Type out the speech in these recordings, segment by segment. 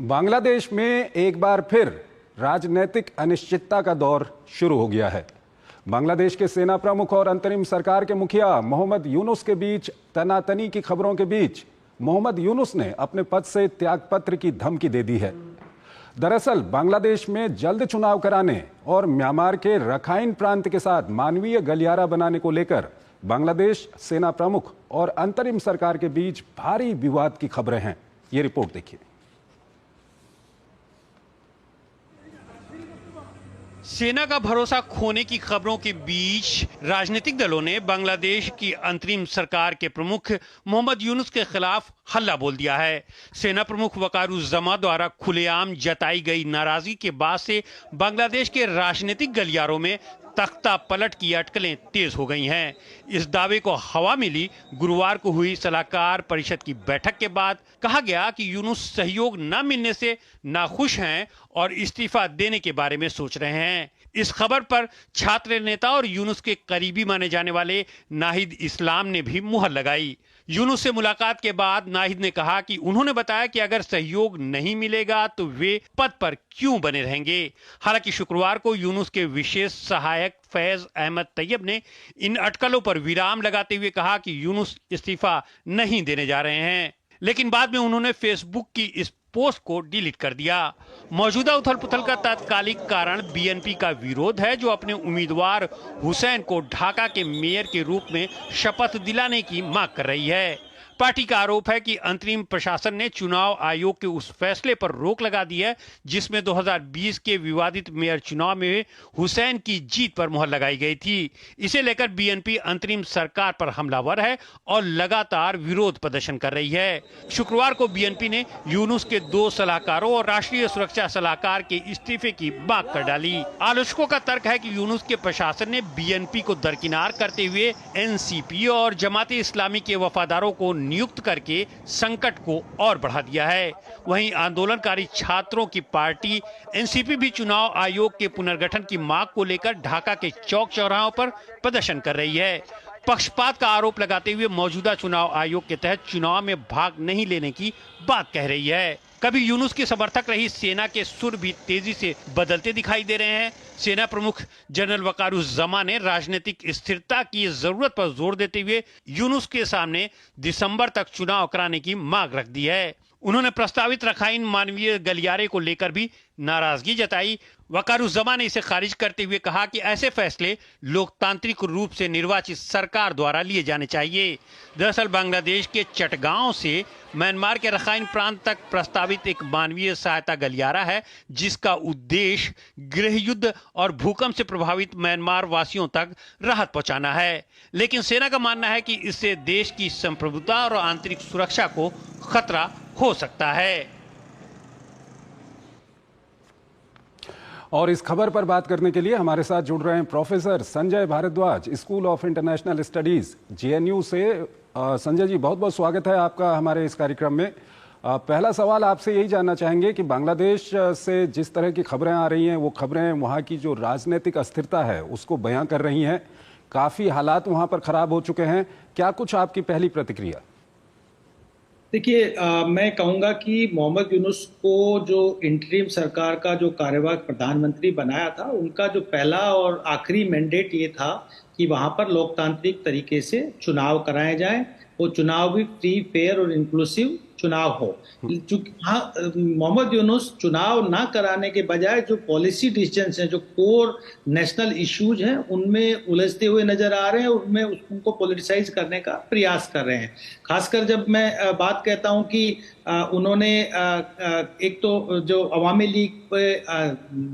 बांग्लादेश में एक बार फिर राजनीतिक अनिश्चितता का दौर शुरू हो गया है। बांग्लादेश के सेना प्रमुख और अंतरिम सरकार के मुखिया मोहम्मद यूनुस के बीच तनातनी की खबरों के बीच मोहम्मद यूनुस ने अपने पद से त्यागपत्र की धमकी दे दी है। दरअसल बांग्लादेश में जल्द चुनाव कराने और म्यांमार के रखाइन प्रांत के साथ मानवीय गलियारा बनाने को लेकर बांग्लादेश सेना प्रमुख और अंतरिम सरकार के बीच भारी विवाद की खबरें हैं। ये रिपोर्ट देखिए। सेना का भरोसा खोने की खबरों के बीच राजनीतिक दलों ने बांग्लादेश की अंतरिम सरकार के प्रमुख मोहम्मद यूनुस के खिलाफ हल्ला बोल दिया है। सेना प्रमुख वकारुज्जमा द्वारा खुलेआम जताई गई नाराजगी के बाद से बांग्लादेश के राजनीतिक गलियारों में तख्ता पलट की अटकलें तेज हो गई हैं। इस दावे को हवा मिली गुरुवार को हुई सलाहकार परिषद की बैठक के बाद कहा गया कि यूनुस सहयोग न मिलने से नाखुश हैं और इस्तीफा देने के बारे में सोच रहे हैं। इस खबर पर छात्र नेता और यूनुस के करीबी माने जाने वाले नाहिद इस्लाम ने भी मुहर लगाई। यूनुस से मुलाकात के बाद नाहिद ने कहा कि उन्होंने बताया कि अगर सहयोग नहीं मिलेगा तो वे पद पर क्यों बने रहेंगे। हालांकि शुक्रवार को यूनुस के विशेष सहायक फैज अहमद तैयब ने इन अटकलों पर विराम लगाते हुए कहा कि यूनुस इस्तीफा नहीं देने जा रहे हैं, लेकिन बाद में उन्होंने फेसबुक की इस पोस्ट को डिलीट कर दिया। मौजूदा उथल पुथल का तात्कालिक कारण बीएनपी का विरोध है, जो अपने उम्मीदवार हुसैन को ढाका के मेयर के रूप में शपथ दिलाने की मांग कर रही है। पार्टी का आरोप है कि अंतरिम प्रशासन ने चुनाव आयोग के उस फैसले पर रोक लगा दी है जिसमें 2020 के विवादित मेयर चुनाव में हुसैन की जीत पर मुहर लगाई गई थी। इसे लेकर बीएनपी अंतरिम सरकार पर हमलावर है और लगातार विरोध प्रदर्शन कर रही है। शुक्रवार को बीएनपी ने यूनुस के 2 सलाहकारों और राष्ट्रीय सुरक्षा सलाहकार के इस्तीफे की मांग कर डाली। आलोचकों का तर्क है कि यूनुस के प्रशासन ने बीएनपी को दरकिनार करते हुए एनसीपी और जमाते इस्लामी के वफादारों को नियुक्त करके संकट को और बढ़ा दिया है। वहीं आंदोलनकारी छात्रों की पार्टी एनसीपी भी चुनाव आयोग के पुनर्गठन की मांग को लेकर ढाका के चौक चौराहों पर प्रदर्शन कर रही है। पक्षपात का आरोप लगाते हुए मौजूदा चुनाव आयोग के तहत चुनाव में भाग नहीं लेने की बात कह रही है। कभी यूनुस के समर्थक रही सेना के सुर भी तेजी से बदलते दिखाई दे रहे हैं। सेना प्रमुख जनरल वकारुज्जमा ने राजनीतिक स्थिरता की जरूरत पर जोर देते हुए यूनुस के सामने दिसंबर तक चुनाव कराने की मांग रख दी है। उन्होंने प्रस्तावित रखाइन मानवीय गलियारे को लेकर भी नाराजगी जताई। वकारुज्जमा ने इसे खारिज करते हुए कहा कि ऐसे फैसले लोकतांत्रिक रूप से निर्वाचित सरकार द्वारा लिए जाने चाहिए। दरअसल बांग्लादेश के चटगांव से म्यांमार के रखाइन प्रांत तक प्रस्तावित एक मानवीय सहायता गलियारा है, जिसका उद्देश्य गृह युद्ध और भूकंप से प्रभावित म्यांमार वासियों तक राहत पहुंचाना है। लेकिन सेना का मानना है कि इससे देश की संप्रभुता और आंतरिक सुरक्षा को खतरा हो सकता है। और इस खबर पर बात करने के लिए हमारे साथ जुड़ रहे हैं professor Sanjay Bhardwaj, school of international studies JNU से। संजय जी, बहुत बहुत स्वागत है आपका हमारे इस कार्यक्रम में। पहला सवाल आपसे यही जानना चाहेंगे कि बांग्लादेश से जिस तरह की खबरें आ रही हैं, वो खबरें वहाँ की जो राजनीतिक अस्थिरता है उसको बयां कर रही हैं। काफ़ी हालात वहाँ पर ख़राब हो चुके हैं। क्या कुछ आपकी पहली प्रतिक्रिया? देखिए, मैं कहूँगा कि मोहम्मद यूनुस को जो इंटरिम सरकार का जो कार्यवाहक प्रधानमंत्री बनाया था, उनका जो पहला और आखिरी मैंडेट ये था कि वहाँ पर लोकतांत्रिक तरीके से चुनाव कराए जाएं। वो चुनाव भी फ्री, फेयर और इंक्लूसिव चुनाव हो। चूंकि मोहम्मद यूनुस चुनाव ना कराने के बजाय जो पॉलिसी डिसीजंस हैं, जो कोर नेशनल इश्यूज हैं, उनमें उलझते हुए नजर आ रहे हैं, उनमें उनको पॉलिटिसाइज करने का प्रयास कर रहे हैं। खासकर जब मैं बात कहता हूं कि उन्होंने एक तो जो अवामी लीग पे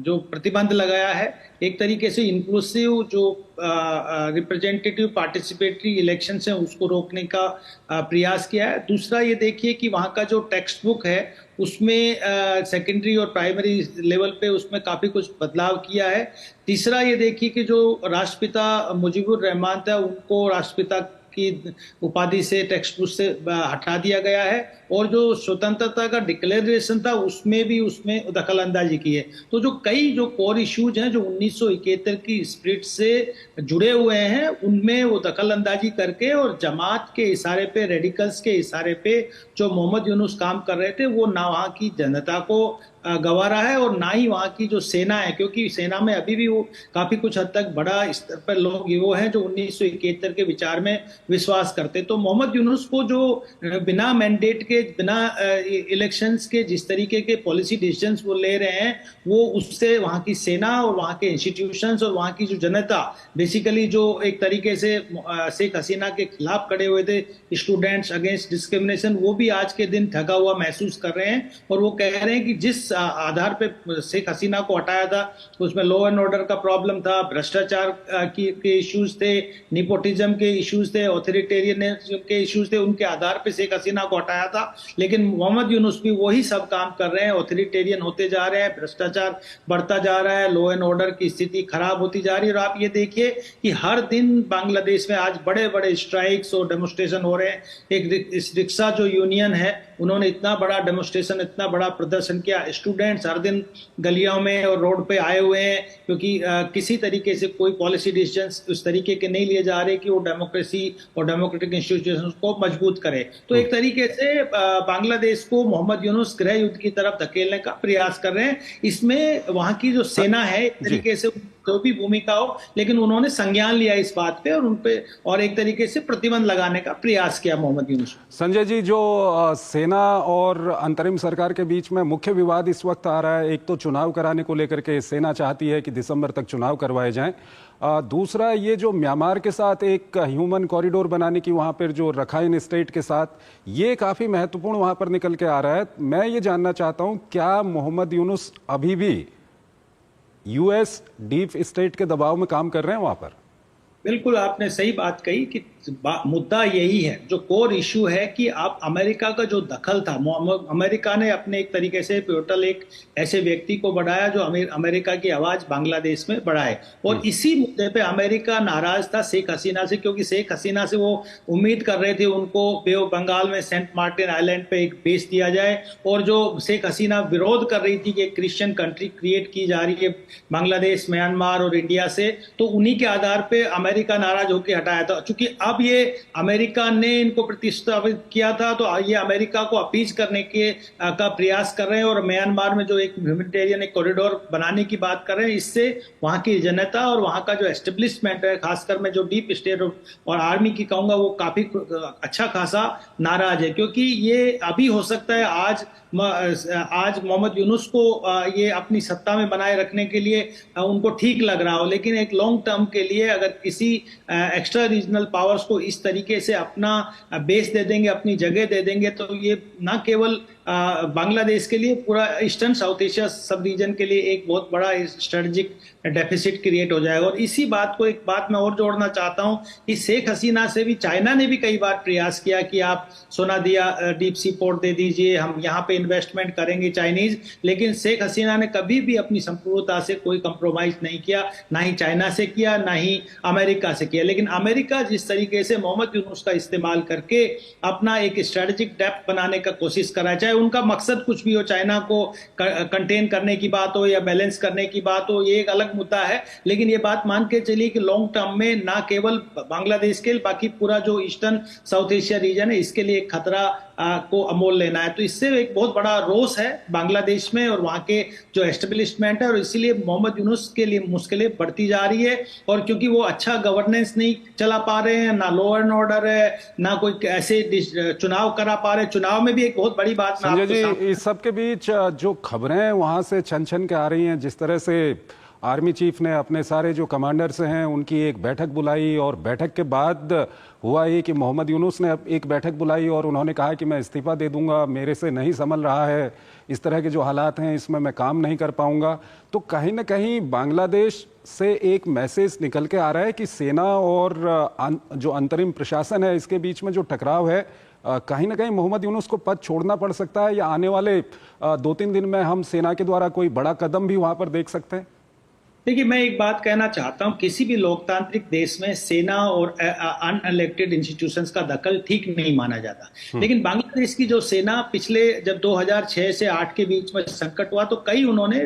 जो प्रतिबंध लगाया है, एक तरीके से इंक्लूसिव जो रिप्रेजेंटेटिव पार्टिसिपेटरी इलेक्शन है उसको रोकने का प्रयास किया है। दूसरा ये देखिए कि वहाँ का जो टेक्स्ट बुक है उसमें सेकेंडरी और प्राइमरी लेवल पे उसमें काफ़ी कुछ बदलाव किया है। तीसरा ये देखिए कि जो राष्ट्रपिता मुजीबुर रहमान था, उनको राष्ट्रपिता की उपाधि से, टेक्स्ट बुक से हटा दिया गया है, और जो स्वतंत्रता का डिक्लेरेशन था उसमें भी उसमें दखल अंदाजी की है। तो जो कई जो कोर इश्यूज हैं जो 1971 की स्पिरिट से जुड़े हुए हैं, उनमें वो दखल अंदाजी करके और जमात के इशारे पे, रेडिकल्स के इशारे पे जो मोहम्मद यूनुस काम कर रहे थे, वो ना वहाँ की जनता को गंवारा है और ना ही वहाँ की जो सेना है, क्योंकि सेना में अभी भी वो काफी कुछ हद तक बड़ा स्तर पर लोग वो हैं जो 1971 के विचार में विश्वास करते। तो मोहम्मद यूनुस को जो बिना मैंडेट के, बिना इलेक्शंस के जिस तरीके के पॉलिसी डिसीजंस वो ले रहे हैं, वो उससे वहाँ की सेना और वहाँ के इंस्टीट्यूशंस और वहाँ की जो जनता, बेसिकली जो एक तरीके से शेख हसीना के खिलाफ खड़े हुए थे, स्टूडेंट्स अगेंस्ट डिस्क्रिमिनेशन, वो भी आज के दिन ठगा हुआ महसूस कर रहे हैं। और वो कह रहे हैं कि जिस आधार पे शेख हसीना को हटाया था, उसमें लॉ एंड ऑर्डर का प्रॉब्लम था, भ्रष्टाचार के इश्यूज थे, निपोटिज्म के इश्यूज थे, ऑथोरिटेरियनिज्म के इश्यूज थे, उनके आधार पे शेख हसीना को हटाया था। लेकिन मोहम्मद यूनुस भी वही सब काम कर रहे हैं, ऑथोरिटेरियन होते जा रहे हैं, भ्रष्टाचार बढ़ता जा रहा है, लॉ एंड ऑर्डर की स्थिति खराब होती जा रही है। और आप ये देखिए कि हर दिन बांग्लादेश में आज बड़े बड़े स्ट्राइक्स और डेमोन्स्ट्रेशन हो रहे हैं। एक रिक्शा जो यूनियन है, उन्होंने इतना बड़ा डेमोन्स्ट्रेशन, इतना बड़ा प्रदर्शन किया। स्टूडेंट्स हर दिन गलियों में और रोड पे आए हुए हैं, क्योंकि किसी तरीके से कोई पॉलिसी डिसीजंस उस तरीके के नहीं लिए जा रहे कि वो डेमोक्रेसी और डेमोक्रेटिक इंस्टीट्यूशंस को मजबूत करे। तो एक तरीके से बांग्लादेश को मोहम्मद यूनुस गृह युद्ध की तरफ धकेलने का प्रयास कर रहे हैं। इसमें वहां की जो सेना है, एक तरीके से जो भी भूमिका हो, लेकिन उन्होंने संज्ञान लिया इस बात पे और उन पे और एक तरीके से प्रतिबंध लगाने का प्रयास किया मोहम्मद यूनुस। संजय जी, जो सेना और अंतरिम सरकार के बीच में मुख्य विवाद इस वक्त आ रहा है, एक तो चुनाव कराने को लेकर के सेना चाहती है कि दिसंबर तक चुनाव करवाए जाएं, दूसरा ये जो म्यांमार के साथ एक ह्यूमन कॉरिडोर बनाने की वहां पर जो रखाइन स्टेट के साथ, ये काफी महत्वपूर्ण वहां पर निकल के आ रहा है। मैं ये जानना चाहता हूं, क्या मोहम्मद यूनुस अभी भी यूएस डीप स्टेट के दबाव में काम कर रहे हैं वहां पर? बिल्कुल, आपने सही बात कही कि मुद्दा यही है, जो कोर इशू है कि आप अमेरिका का जो दखल था, अमेरिका ने अपने एक तरीके से पिवटल एक ऐसे व्यक्ति को बढ़ाया जो अमेरिका की आवाज बांग्लादेश में बढ़ाए। और इसी मुद्दे पे अमेरिका नाराज था शेख हसीना से, क्योंकि शेख हसीना से वो उम्मीद कर रहे थे उनको बे ऑफ बंगाल में सेंट मार्टिन आइलैंड पे एक बेस दिया जाए। और जो शेख हसीना विरोध कर रही थी कि एक क्रिश्चियन कंट्री क्रिएट की जा रही है बांग्लादेश, म्यांमार और इंडिया से, तो उन्हीं के आधार पे अमेरिका नाराज होकर हटाया था। चूंकि अब ये अमेरिका ने इनको प्रतिष्ठापित किया था, तो ये अमेरिका को अपीज करने के का प्रयास कर रहे हैं और म्यांमार में जो एक ह्यूमैनिटेरियन एक कॉरिडोर बनाने की बात कर रहे हैं। इससे वहां की जनता और वहां का जो एस्टेब्लिशमेंट है, खासकर मैं जो डीप स्टेट और आर्मी की कहूंगा, वो काफी अच्छा खासा नाराज है। क्योंकि ये अभी हो सकता है आज मोहम्मद यूनुस को ये अपनी सत्ता में बनाए रखने के लिए उनको ठीक लग रहा हो, लेकिन एक लॉन्ग टर्म के लिए अगर किसी एक्स्ट्रा रीजनल पावर्स को इस तरीके से अपना बेस दे देंगे, अपनी जगह दे देंगे, तो ये न केवल बांग्लादेश के लिए, पूरा ईस्टर्न साउथ एशिया सब रीजन के लिए एक बहुत बड़ा स्ट्रेटेजिक डेफिसिट क्रिएट हो जाएगा। और इसी बात को एक बात मैं और जोड़ना चाहता हूं कि शेख हसीना से भी चाइना ने भी कई बार प्रयास किया कि आप सोना दिया, डीप सी पोर्ट दे दीजिए, हम यहाँ पे इन्वेस्टमेंट करेंगे चाइनीज। लेकिन शेख हसीना ने कभी भी अपनी संप्रभुता से कोई कंप्रोमाइज नहीं किया, ना ही चाइना से किया, ना ही अमेरिका से किया। लेकिन अमेरिका जिस तरीके से मोहम्मद यूनुस का इस्तेमाल करके अपना एक स्ट्रेटेजिक डेप्थ बनाने का कोशिश करा, चाहे उनका मकसद कुछ भी हो, चाइना को कंटेन करने की बात हो या बैलेंस करने की बात हो, ये एक अलग मुद्दा है। लेकिन ये बात मान के चलिए कि लॉन्ग टर्म में ना केवल बांग्लादेश के, बाकी पूरा जो ईस्टर्न साउथ एशिया रीजन है, इसके लिए एक खतरा को अमोल लेना है। तो इससे एक बहुत बड़ा रोष है बांग्लादेश में और वहां के जो एस्टेब्लिशमेंट है, और इसीलिए मोहम्मद यूनुस के लिए मुश्किलें बढ़ती जा रही है। और क्योंकि वो अच्छा गवर्नेंस नहीं चला पा रहे हैं, ना लॉ एंड ऑर्डर है, ना कोई ऐसे चुनाव करा पा रहे, चुनाव में भी एक बहुत बड़ी बात संजय जी, इस सब के बीच जो खबरें वहां से छन छन के आ रही हैं, जिस तरह से आर्मी चीफ ने अपने सारे जो कमांडर्स हैं उनकी एक बैठक बुलाई, और बैठक के बाद हुआ ये कि मोहम्मद यूनुस ने एक बैठक बुलाई और उन्होंने कहा कि मैं इस्तीफा दे दूंगा, मेरे से नहीं संभल रहा है, इस तरह के जो हालात हैं इसमें मैं काम नहीं कर पाऊंगा। तो कहीं ना कहीं बांग्लादेश से एक मैसेज निकल के आ रहा है कि सेना और जो अंतरिम प्रशासन है, इसके बीच में जो टकराव है, कहीं ना कहीं मोहम्मद यूनुस को पद छोड़ना पड़ सकता है, या आने वाले 2-3 दिन में हम सेना के द्वारा कोई बड़ा कदम भी वहां पर देख सकते हैं? देखिए, मैं एक बात कहना चाहता हूं, किसी भी लोकतांत्रिक देश में सेना और अनइलेक्टेड इंस्टीट्यूशंस का दखल ठीक नहीं माना जाता। लेकिन बांग्लादेश की जो सेना पिछले जब 2006 से 8 के बीच में संकट हुआ तो कई उन्होंने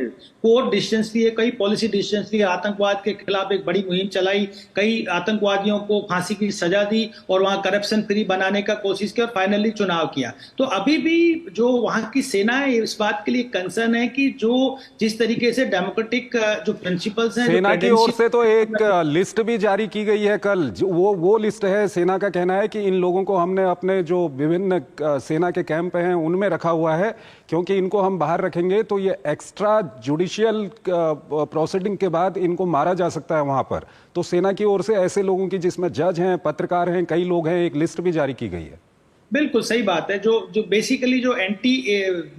कोर डिसीजंस लिए, कई पॉलिसी डिसीजंस लिए, आतंकवाद के खिलाफ एक बड़ी मुहिम चलाई, कई आतंकवादियों को फांसी की सजा दी और वहां करप्शन फ्री बनाने का कोशिश की और फाइनली चुनाव किया। तो अभी भी जो वहां की सेना है इस बात के लिए कंसर्न है कि जो जिस तरीके से डेमोक्रेटिक जो प्रिंसिपल्स हैं, सेना की ओर से तो एक लिस्ट भी जारी की गई है कल, वो लिस्ट है। सेना का कहना है कि इन लोगों को हमने अपने जो विभिन्न सेना के कैंप हैं उनमें रखा हुआ है, क्योंकि इनको हम बाहर रखेंगे तो ये एक्स्ट्रा जुडिशियल प्रोसीडिंग के बाद इनको मारा जा सकता है वहां पर। तो सेना की ओर से ऐसे लोगों की, जिसमें जज हैं, पत्रकार हैं, कई लोग हैं, एक लिस्ट भी जारी की गई है। बिल्कुल सही बात है। जो बेसिकली जो एंटी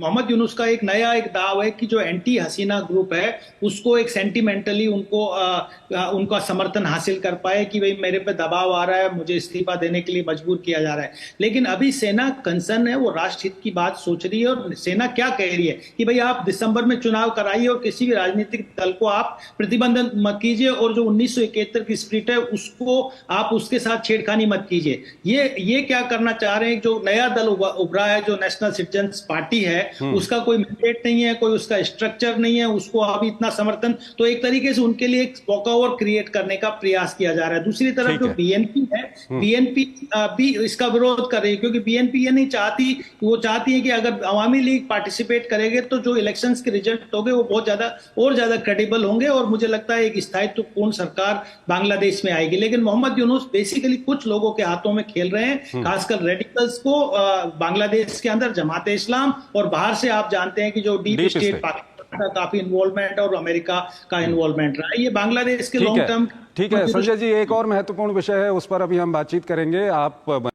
मोहम्मद यूनुस का एक नया एक दाव है कि जो एंटी हसीना ग्रुप है उसको एक सेंटिमेंटली उनका समर्थन हासिल कर पाए कि भाई मेरे पे दबाव आ रहा है, मुझे इस्तीफा देने के लिए मजबूर किया जा रहा है। लेकिन अभी सेना कंसर्न है, वो राष्ट्रहित की बात सोच रही है और सेना क्या कह रही है कि भाई आप दिसंबर में चुनाव कराइए और किसी भी राजनीतिक दल को आप प्रतिबंधन मत कीजिए और जो 1971 की स्प्रिट है उसको आप उसके साथ छेड़खानी मत कीजिए। ये क्या करना चाह रहे हैं? जो नया दल उभरा है, जो नेशनल सिटीजन्स पार्टी है, उसका कोई मैंडेट नहीं है, कोई उसका स्ट्रक्चर नहीं है, उसको अभी इतना समर्थन, तो एक तरीके से उनके लिए एक वॉकओवर क्रिएट करने का प्रयास किया जा रहा है। दूसरी तरफ जो बीएनपी है, बीएनपी भी इसका विरोध कर रही है, क्योंकि बीएनपी ये नहीं चाहती, वो चाहती है कि अगर अवामी लीग पार्टिसिपेट करेंगे तो जो इलेक्शंस के रिजल्ट होंगे वो बहुत ज्यादा क्रेडिबल होंगे और मुझे लगता है एक स्थायित्वपूर्ण सरकार बांग्लादेश में आएगी। लेकिन मोहम्मद यूनुस बेसिकली कुछ लोगों के हाथों में खेल रहे हैं, खासकर रेडिकल्स को बांग्लादेश के अंदर, जमाते इस्लाम, और बाहर से आप जानते हैं कि जो डीप स्टेट पाकिस्तान का काफी इन्वॉल्वमेंट और अमेरिका का इन्वॉल्वमेंट रहा है। ये बांग्लादेश के लॉन्ग टर्म। ठीक है संजय जी, एक और महत्वपूर्ण विषय है, उस पर अभी हम बातचीत करेंगे। आप